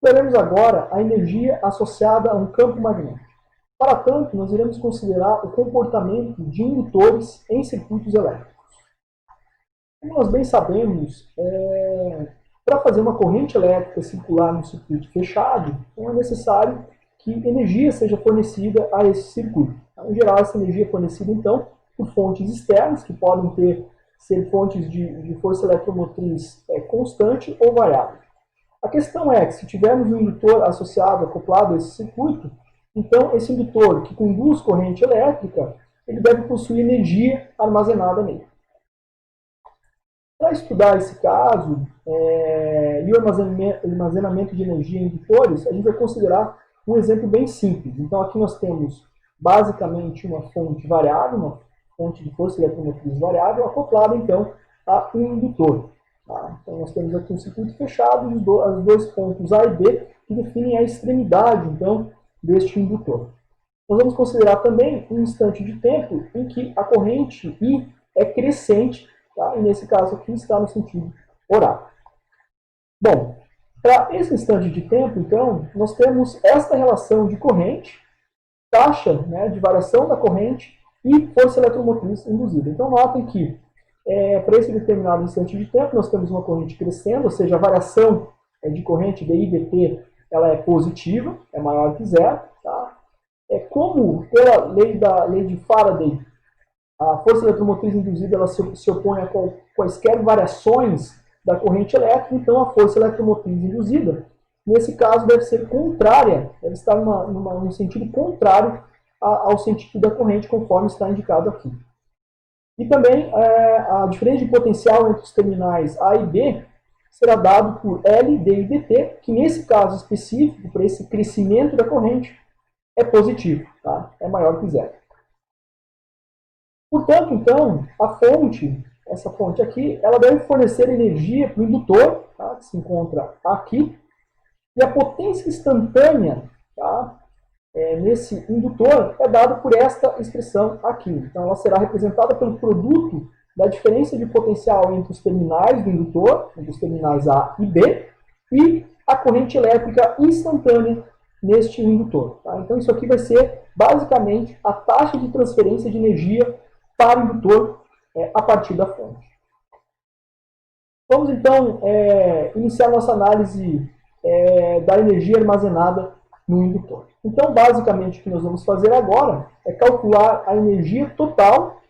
Veremos agora a energia associada a um campo magnético. Para tanto, nós iremos considerar o comportamento de indutores em circuitos elétricos. Como nós bem sabemos, para fazer uma corrente elétrica circular no circuito fechado, então é necessário que energia seja fornecida a esse circuito. Em geral, essa energia é fornecida, então, por fontes externas, que podem ser fontes de força eletromotriz constante ou variável. A questão é que, se tivermos um indutor associado, acoplado a esse circuito, então esse indutor que conduz corrente elétrica, ele deve possuir energia armazenada nele. Para estudar esse caso e o armazenamento de energia em indutores, a gente vai considerar um exemplo bem simples. Então aqui nós temos basicamente uma fonte variável, uma fonte de força eletromotriz variável, acoplada então a um indutor. Tá? Então nós temos aqui um circuito fechado e os dois pontos A e B que definem a extremidade então deste indutor. Nós vamos considerar também um instante de tempo em que a corrente I é crescente, tá? E nesse caso aqui está no sentido horário. Bom, para esse instante de tempo, então, nós temos esta relação de corrente, taxa de variação da corrente e força eletromotriz induzida. Então, notem que para esse determinado instante de tempo, nós temos uma corrente crescendo, ou seja, a variação de corrente dI dt ela é positiva, é maior que zero. Tá? Como pela lei de Faraday, a força eletromotriz induzida ela se opõe a quaisquer variações da corrente elétrica, então a força eletromotriz induzida, nesse caso, deve ser contrária, deve estar no sentido contrário ao sentido da corrente, conforme está indicado aqui. E também a diferença de potencial entre os terminais A e B será dado por L, D e dt, que nesse caso específico, para esse crescimento da corrente, é positivo, tá? É maior que zero. Portanto, então, a fonte, essa fonte aqui, ela deve fornecer energia para o indutor, tá? Que se encontra aqui, e a potência instantânea, tá? Nesse indutor é dada por esta expressão aqui. Então, ela será representada pelo produto da diferença de potencial entre os terminais do indutor, entre os terminais A e B, e a corrente elétrica instantânea neste indutor. Tá? Então, isso aqui vai ser, basicamente, a taxa de transferência de energia para o indutor a partir da fonte. Vamos, então, iniciar nossa análise da energia armazenada no indutor. Então, basicamente, o que nós vamos fazer agora é calcular a energia total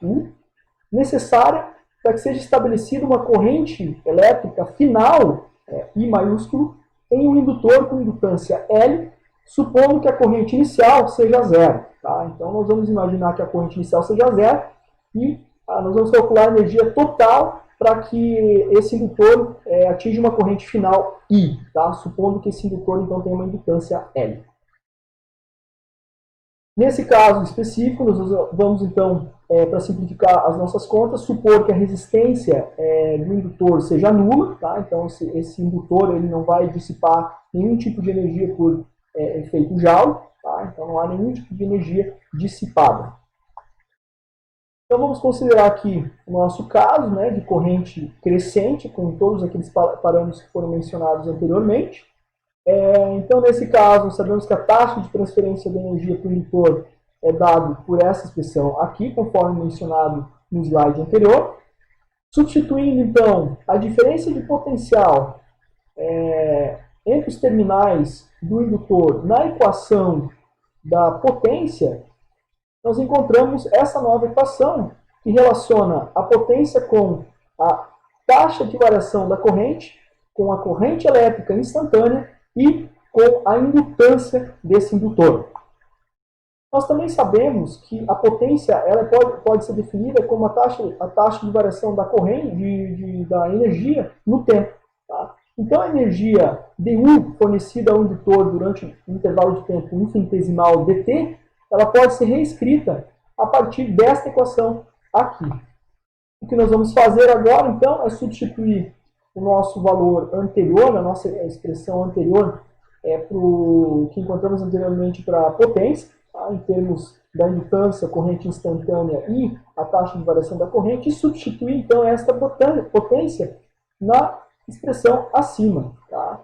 necessária para que seja estabelecida uma corrente elétrica final, I maiúsculo, em um indutor com indutância L, supondo que a corrente inicial seja zero. Tá? Então, nós vamos imaginar que a corrente inicial seja zero e nós vamos calcular a energia total para que esse indutor atinja uma corrente final I, tá? Supondo que esse indutor então tenha uma indutância L. Nesse caso específico, nós vamos então, para simplificar as nossas contas, supor que a resistência do indutor seja nula, tá? Então esse indutor ele não vai dissipar nenhum tipo de energia por efeito Joule, tá? Então não há nenhum tipo de energia dissipada. Então vamos considerar aqui o nosso caso de corrente crescente, com todos aqueles parâmetros que foram mencionados anteriormente. Então nesse caso, sabemos que a taxa de transferência de energia para o indutor é dado por essa expressão aqui, conforme mencionado no slide anterior. Substituindo então a diferença de potencial entre os terminais do indutor na equação da potência, nós encontramos essa nova equação que relaciona a potência com a taxa de variação da corrente, com a corrente elétrica instantânea e com a indutância desse indutor. Nós também sabemos que a potência ela pode ser definida como a taxa de variação da corrente, da energia no tempo. Tá? Então a energia dU fornecida ao indutor durante um intervalo de tempo infinitesimal dt, ela pode ser reescrita a partir desta equação aqui. O que nós vamos fazer agora, então, é substituir o nosso valor anterior, a nossa expressão anterior, para o que encontramos anteriormente para a potência, tá? Em termos da indutância, corrente instantânea e a taxa de variação da corrente, e substituir, então, esta potência na expressão acima. Tá?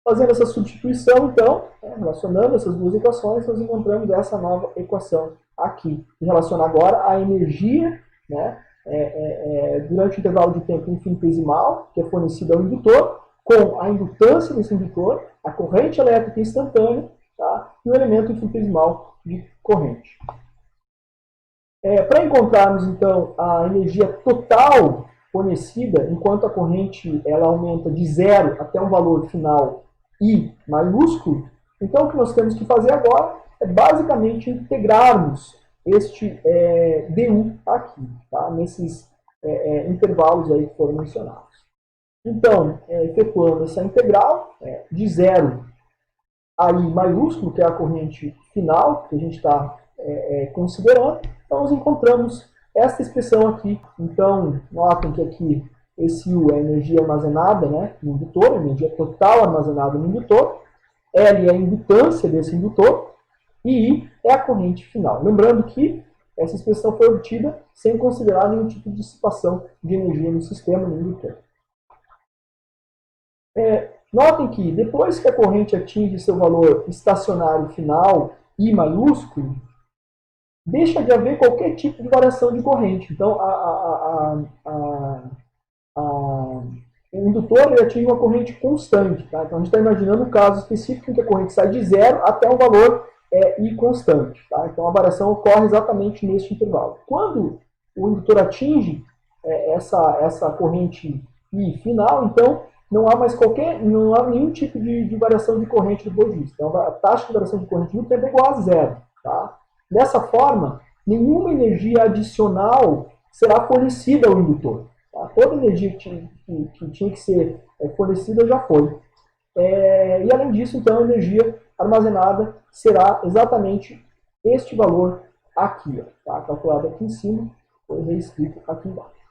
Fazendo essa substituição, então, relacionando essas duas equações, nós encontramos essa nova equação aqui, que relaciona agora a energia, né, durante o intervalo de tempo infinitesimal, que é fornecida ao indutor, com a indutância desse indutor, a corrente elétrica instantânea, tá, e o elemento infinitesimal de corrente. Para encontrarmos, então, a energia total fornecida, enquanto a corrente ela aumenta de 0 até um valor final I maiúsculo, então o que nós temos que fazer agora é basicamente integrarmos este dU aqui, tá? Nesses intervalos aí que foram mencionados. Então, efetuando essa integral de 0 a I maiúsculo, que é a corrente final que a gente está considerando, então nós encontramos esta expressão aqui. Então, notem que aqui esse U é a energia armazenada, né, no indutor, a energia total armazenada no indutor, L é a indutância desse indutor, e I é a corrente final. Lembrando que essa expressão foi obtida sem considerar nenhum tipo de dissipação de energia no sistema, no indutor. Notem que depois que a corrente atinge seu valor estacionário final, I maiúsculo, deixa de haver qualquer tipo de variação de corrente. Então, o indutor ele atinge uma corrente constante. Tá? Então, a gente está imaginando um caso específico em que a corrente sai de 0 até um valor I constante. Tá? Então, a variação ocorre exatamente neste intervalo. Quando o indutor atinge essa corrente I final, então, não há nenhum tipo de variação de corrente depois disso. Então, a taxa de variação de corrente no tempo é igual a 0. Tá? Dessa forma, nenhuma energia adicional será fornecida ao indutor. Tá? Toda energia que tinha que ser fornecida já foi. E além disso, então, a energia armazenada será exatamente este valor aqui, tá? Calculado aqui em cima, foi reescrito aqui embaixo.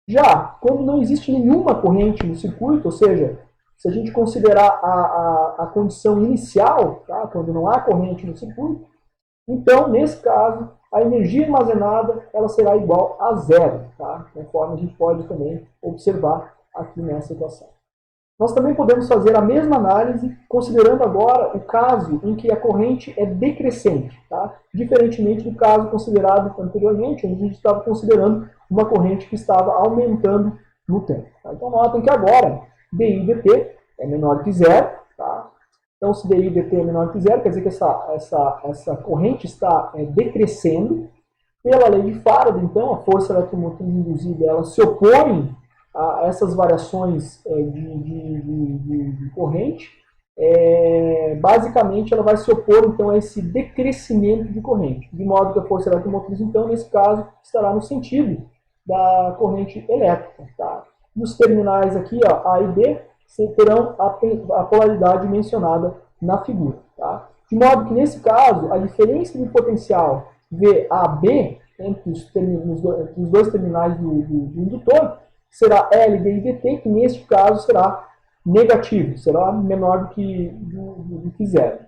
Já quando não existe nenhuma corrente no circuito, ou seja, se a gente considerar a condição inicial, tá? Quando não há corrente no circuito, então, nesse caso, a energia armazenada ela será igual a 0, tá? Conforme a gente pode também observar aqui nessa equação. Nós também podemos fazer a mesma análise, considerando agora o caso em que a corrente é decrescente, tá? Diferentemente do caso considerado anteriormente, onde a gente estava considerando uma corrente que estava aumentando no tempo. Tá? Então, notem que agora dI dt é menor que 0, tá? Então, se dI dt é menor que 0, quer dizer que essa corrente está decrescendo. Pela lei de Faraday, então, a força eletromotriz induzida ela se opõe a essas variações de corrente. Basicamente, ela vai se opor, então, a esse decrescimento de corrente. De modo que a força eletromotriz, então, nesse caso, estará no sentido da corrente elétrica. Tá? E os terminais aqui, ó, A e B, terão a polaridade mencionada na figura. Tá? De modo que, nesse caso, a diferença de potencial VAB entre os dois terminais do indutor será L dI dt, que neste caso será negativo, será menor do que 0.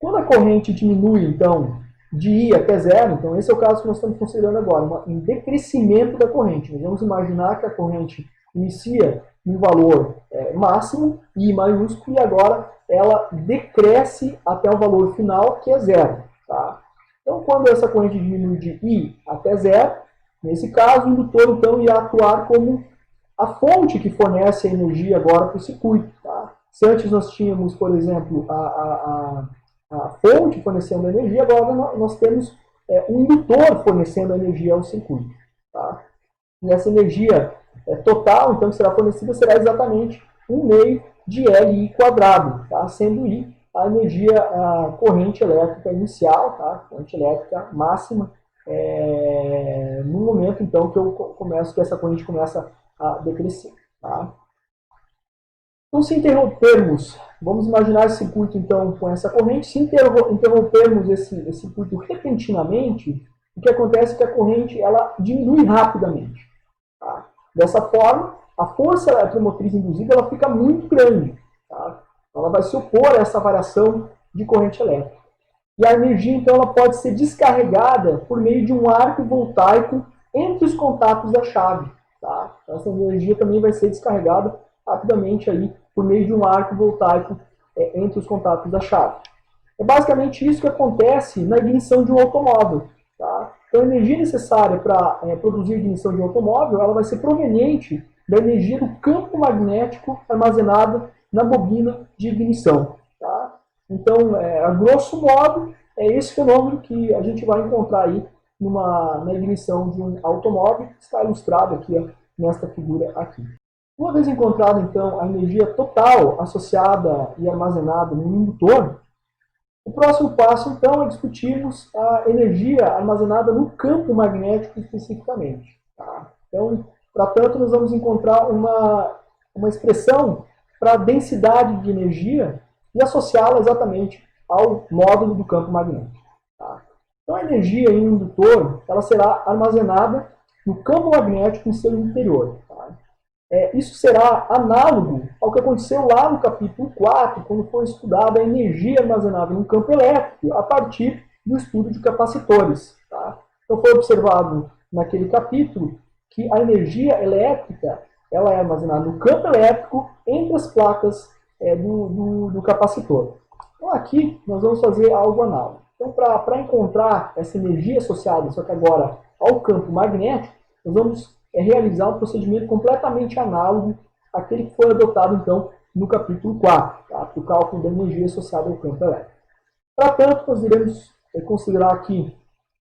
Quando a corrente diminui, então, de I até 0, então esse é o caso que nós estamos considerando agora, um decrescimento da corrente. Nós vamos imaginar que a corrente inicia em valor máximo, I maiúsculo, e agora ela decresce até o valor final, que é 0. Tá? Então, quando essa corrente diminui de I até 0, nesse caso, o indutor então irá atuar como a fonte que fornece a energia agora para o circuito. Tá? Se antes nós tínhamos, por exemplo, a fonte fornecendo a energia, agora nós temos um indutor fornecendo a energia ao circuito. Tá? E essa energia total, então, que será fornecida, será exatamente 1/2 de Li quadrado, tá? Sendo I a energia, a corrente elétrica inicial, tá? Corrente elétrica máxima, no momento, então, que essa corrente começa a decrescer. Tá? Então, se interrompermos, vamos imaginar esse circuito, então, com essa corrente, se interrompermos esse circuito repentinamente, o que acontece é que a corrente ela diminui rapidamente. Tá? Dessa forma, a força eletromotriz induzida ela fica muito grande. Tá? Ela vai se opor a essa variação de corrente elétrica. E a energia, então, ela pode ser descarregada por meio de um arco voltaico entre os contatos da chave. Tá? Essa energia também vai ser descarregada rapidamente aí por meio de um arco voltaico entre os contatos da chave. É basicamente isso que acontece na ignição de um automóvel. Tá? Então, a energia necessária para produzir a ignição de um automóvel, ela vai ser proveniente da energia do campo magnético armazenado na bobina de ignição. Tá? Então, a grosso modo, é esse fenômeno que a gente vai encontrar aí na ignição de um automóvel, que está ilustrado aqui nesta figura aqui. Uma vez encontrada, então, a energia total associada e armazenada no indutor, o próximo passo, então, é discutirmos a energia armazenada no campo magnético especificamente. Tá? Então, para tanto, nós vamos encontrar uma expressão para a densidade de energia e associá-la exatamente ao módulo do campo magnético. Tá? Então, a energia em um indutor ela será armazenada no campo magnético em seu interior. Tá? Isso será análogo ao que aconteceu lá no capítulo 4, quando foi estudada a energia armazenada no campo elétrico a partir do estudo de capacitores. Tá? Então, foi observado naquele capítulo que a energia elétrica ela é armazenada no campo elétrico entre as placas do capacitor. Então, aqui nós vamos fazer algo análogo. Então, para encontrar essa energia associada, só que agora ao campo magnético, nós vamos realizar um procedimento completamente análogo àquele que foi adotado, então, no capítulo 4, tá? Para o cálculo da energia associada ao campo elétrico. Para tanto, nós iremos considerar aqui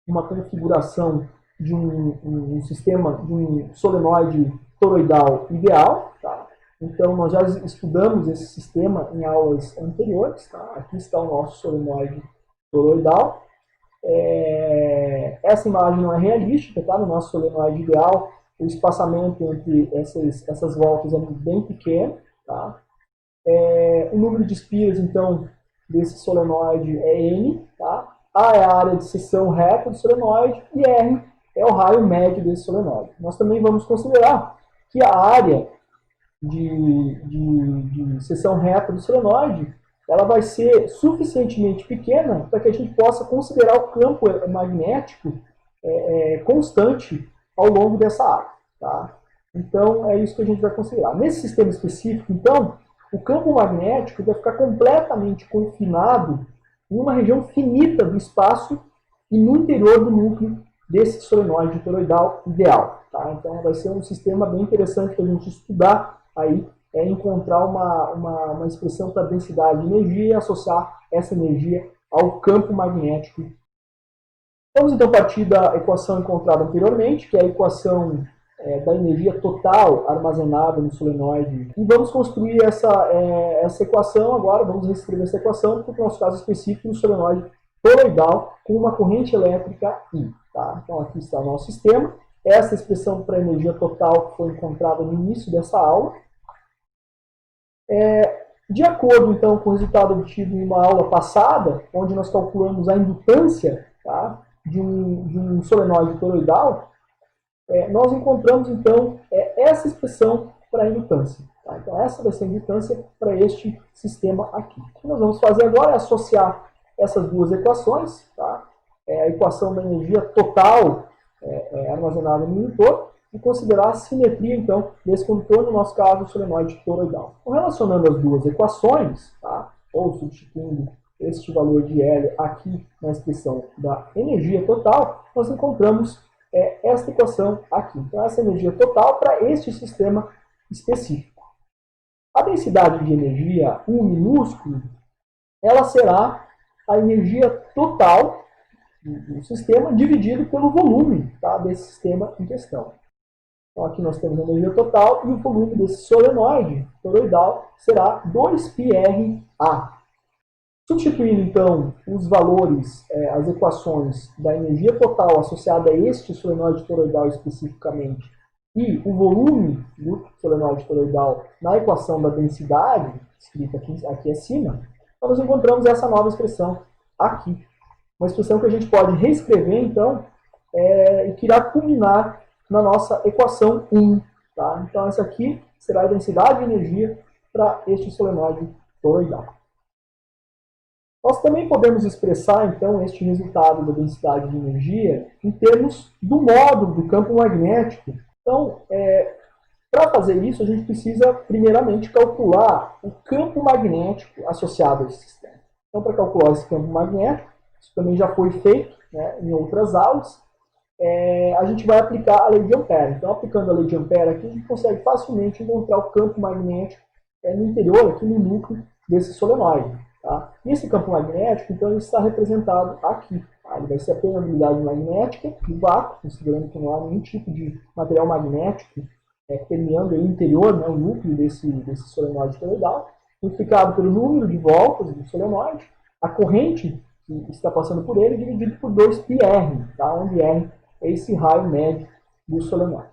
uma configuração de um sistema, de um solenoide toroidal ideal. Tá? Então, nós já estudamos esse sistema em aulas anteriores. Tá? Aqui está o nosso solenoide toroidal. Essa imagem não é realística, tá? No nosso solenoide ideal, o espaçamento entre essas voltas é bem pequeno. Tá? O número de espiras, então, desse solenoide é N. Tá? A é a área de seção reta do solenoide e R é o raio médio desse solenoide. Nós também vamos considerar que a área de seção reta do solenoide ela vai ser suficientemente pequena para que a gente possa considerar o campo magnético constante ao longo dessa área. Tá? Então, é isso que a gente vai considerar. Nesse sistema específico, então, o campo magnético vai ficar completamente confinado em uma região finita do espaço e no interior do núcleo desse solenoide toroidal ideal. Tá? Então, vai ser um sistema bem interessante para a gente estudar aí, encontrar uma expressão para densidade de energia e associar essa energia ao campo magnético. Vamos então partir da equação encontrada anteriormente, que é a equação da energia total armazenada no solenoide. E vamos construir essa equação agora, vamos reescrever essa equação para o nosso caso específico no solenoide toroidal com uma corrente elétrica I. Tá? Então aqui está o nosso sistema. Essa expressão para a energia total que foi encontrada no início dessa aula. De acordo, então, com o resultado obtido em uma aula passada, onde nós calculamos a indutância, tá, de um solenoide toroidal, nós encontramos, então, essa expressão para a indutância. Tá? Então, essa vai ser a indutância para este sistema aqui. O que nós vamos fazer agora é associar essas duas equações, tá? A equação da energia total armazenada no indutor, e considerar a simetria, então, desse condutor, no nosso caso, o solenoide toroidal. Então, relacionando as duas equações, tá? Ou substituindo este valor de L aqui na expressão da energia total, nós encontramos esta equação aqui. Então, essa energia total para este sistema específico. A densidade de energia, U minúsculo, ela será a energia total do sistema dividido pelo volume, tá, desse sistema em questão. Então, aqui nós temos a energia total e o volume desse solenoide toroidal será 2πRA. Substituindo, então, os valores, as equações da energia total associada a este solenoide toroidal especificamente e o volume do solenoide toroidal na equação da densidade, escrita aqui acima, então nós encontramos essa nova expressão aqui. Uma expressão que a gente pode reescrever, então, e que irá culminar na nossa equação 1. Tá? Então, essa aqui será a densidade de energia para este solenoide toroidal. Nós também podemos expressar, então, este resultado da densidade de energia em termos do módulo do campo magnético. Então, Para fazer isso, a gente precisa, primeiramente, calcular o campo magnético associado a esse sistema. Então, para calcular esse campo magnético, isso também já foi feito, né, em outras aulas, a gente vai aplicar a lei de Ampère. Então, aplicando a lei de Ampère aqui, a gente consegue facilmente encontrar o campo magnético no interior, aqui no núcleo desse solenoide. Tá? E esse campo magnético, então, ele está representado aqui. Tá? Ele vai ser a permeabilidade magnética do vácuo, considerando que não há nenhum tipo de material magnético permeando o interior, né, o núcleo desse solenoide toroidal, multiplicado pelo número de voltas do solenoide, a corrente que está passando por ele, dividido por 2πr, tá? Onde R é esse raio médio do solenoide.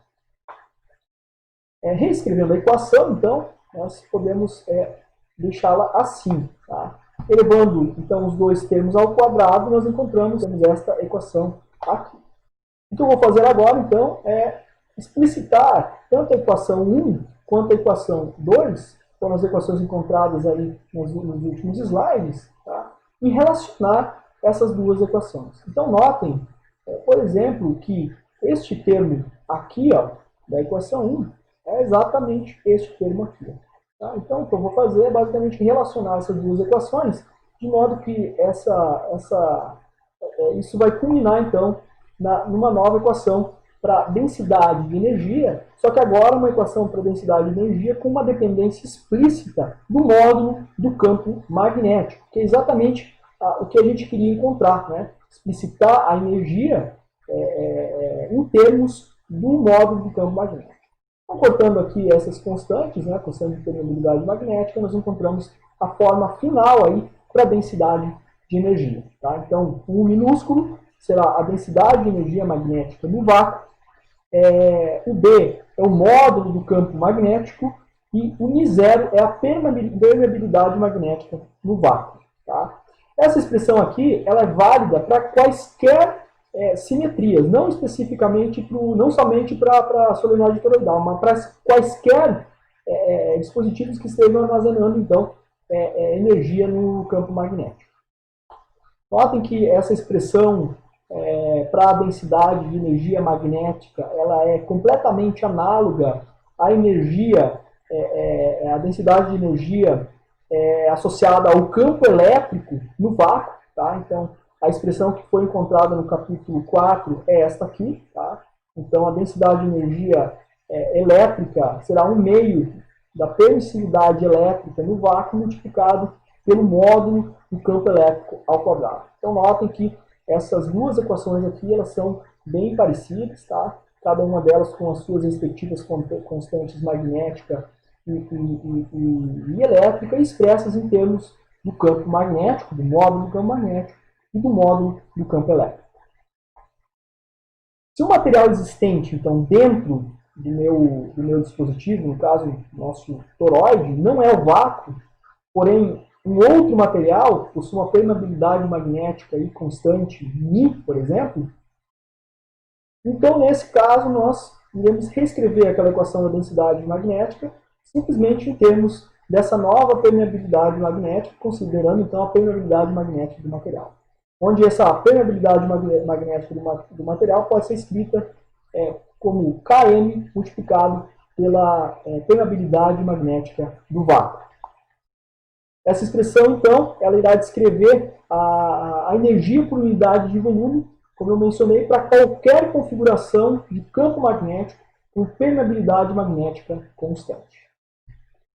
Reescrevendo a equação, então, nós podemos deixá-la assim. Tá? Elevando, então, os dois termos ao quadrado, nós encontramos esta equação aqui. O que eu vou fazer agora, então, é explicitar tanto a equação 1 quanto a equação 2, foram as equações encontradas aí nos últimos slides, tá? E relacionar essas duas equações. Então, notem, por exemplo, que este termo aqui, ó, da equação 1, é exatamente este termo aqui. Tá? Então, o que eu vou fazer é basicamente relacionar essas duas equações, de modo que isso vai culminar, então, numa nova equação para densidade de energia, só que agora uma equação para densidade de energia com uma dependência explícita do módulo do campo magnético, que é exatamente o que a gente queria encontrar, né? Explicitar a energia em termos do módulo do campo magnético. Então, cortando aqui essas constantes, né, constante de permeabilidade magnética, nós encontramos a forma final aí para a densidade de energia. Tá? Então, o U minúsculo será a densidade de energia magnética no vácuo, o B é o módulo do campo magnético e o μ0 é a permeabilidade magnética no vácuo. Tá? Essa expressão aqui ela é válida para quaisquer simetrias, não especificamente, não somente para a solenoide toroidal, mas para quaisquer dispositivos que estejam armazenando então, energia no campo magnético. Notem que essa expressão para a densidade de energia magnética, ela é completamente análoga à energia, a densidade de energia associada ao campo elétrico no vácuo. Tá? Então, a expressão que foi encontrada no capítulo 4 é esta aqui. Tá? Então, a densidade de energia elétrica será 1/2 da permissividade elétrica no vácuo multiplicado pelo módulo do campo elétrico ao quadrado. Então, notem que essas duas equações aqui, elas são bem parecidas, tá? Cada uma delas com as suas respectivas constantes magnética e elétrica, expressas em termos do campo magnético, do módulo do campo magnético e do módulo do campo elétrico. Se o material existente, então, dentro do meu dispositivo, no caso, nosso toroide, não é o vácuo, porém, um outro material possui uma permeabilidade magnética aí constante, μ, por exemplo, então, nesse caso, nós iremos reescrever aquela equação da densidade magnética simplesmente em termos dessa nova permeabilidade magnética, considerando, então, a permeabilidade magnética do material. Onde essa permeabilidade magnética do material pode ser escrita como Km multiplicado pela permeabilidade magnética do vácuo. Essa expressão, então, ela irá descrever a energia por unidade de volume, como eu mencionei, para qualquer configuração de campo magnético com permeabilidade magnética constante.